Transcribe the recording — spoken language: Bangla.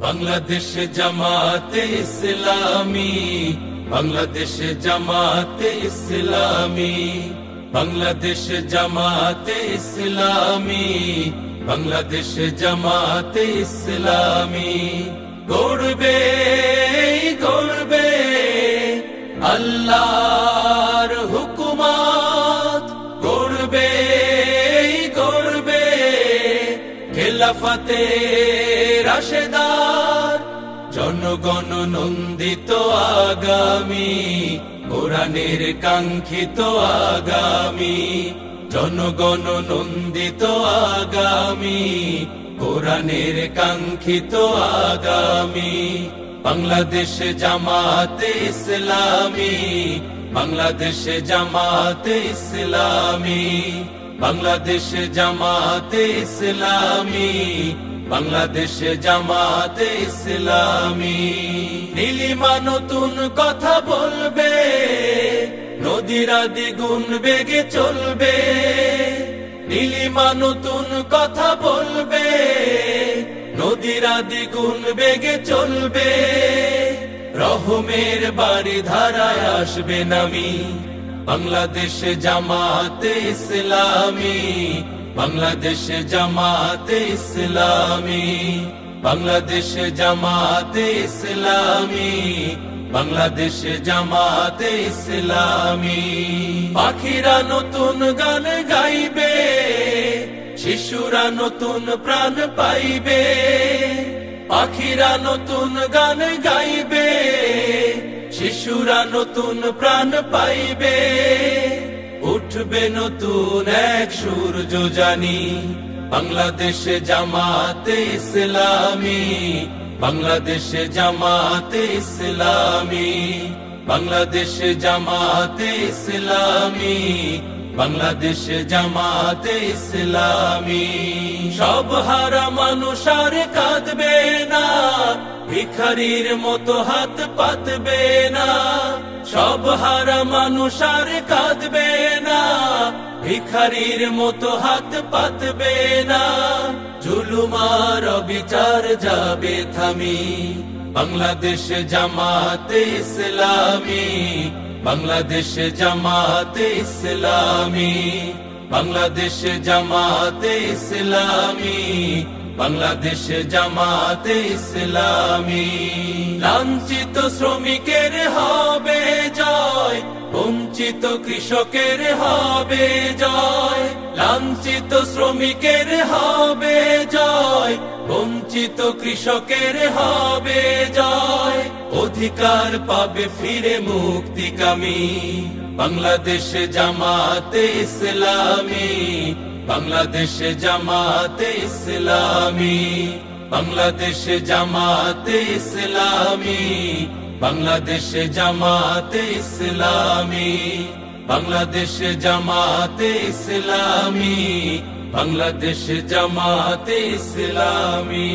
বাংলাদেশ জামাতে ইসলামী, বাংলাদেশ জামাতে ইসলামী, বাংলাদেশ জামাতে ইসলামী, বাংলাদেশ জামাতে ইসলামী। গড়বে গড়বে আল্লাহর হুকুমত, গড়বে গড়বে খেলাফতে রাশেদার, জনগণ নন্দিত আগামী, কোরআনের কাঙ্ক্ষিত আগামী, জনগণ নন্দিত আগামী, কোরআনের কাঙ্ক্ষিত আগামী। বাংলাদেশ জামাতে ইসলামী, বাংলাদেশ জামাতে ইসলামী, বাংলাদেশ জামাতে ইসলামী, বাংলাদেশ জামাতে ইসলামী। নীলিমা নতুন কথা বলবে, নদীরা দ্বিগুণ বেগে চলবে। নীলিমা নতুন কথা বলবে, নদীরা দ্বিগুণ বেগে চলবে। রহমের বাড়ি ধারায় আসবে নামি, বাংলাদেশ জামাতে ইসলামী, বাংলাদেশ জামাতে ইসলামী, বাংলাদেশ জামাতে ইসলামী, বাংলাদেশ জামাতে ইসলামী। পাখিরা নতুন গান গাইবে, শিশুরা নতুন প্রাণ পাইবে। পাখিরা নতুন গান গাইবে, শিশুরা নতুন প্রাণ পাইবে। উঠবে নতুন এক সূর্য জানি, বাংলাদেশ জামাতে ইসলামী, বাংলাদেশ জামাতে ইসলামী, বাংলাদেশ জামাতে ইসলামী, বাংলাদেশ জামাতে ইসলামী। সব হারা মানুষ আর কাঁদবে না, ভিখারির মতো হাত পাতবে না। সব হারা মানুষ আর কাঁদবে না, ভিখারির মতো হাত পাতবে না। জুলুমার বিচার যাবে থামি, বাংলাদেশ জামাতে ইসলামী, বাংলাদেশ জামাতে ইসলামী, বাংলাদেশ জামাতে ইসলামী, বাংলাদেশ জামাতে ইসলামী। লাঞ্ছিত শ্রমিকের হবে জয়, বঞ্চিত কৃষকের হবে জয়। লাঞ্ছিত শ্রমিকের হবে জয়, বঞ্চিত কৃষকের হবে জয়। অধিকার পাবে ফিরে মুক্তিকামী, বাংলাদেশ জামাতে ইসলামী, বাংলাদেশ জামাতে ইসলামী, বাংলাদেশ জামাতে ইসলামী, বাংলাদেশ জামাতে ইসলামী, বাংলাদেশ জামাতে ইসলামী, বাংলাদেশ জামাতে ইসলামী।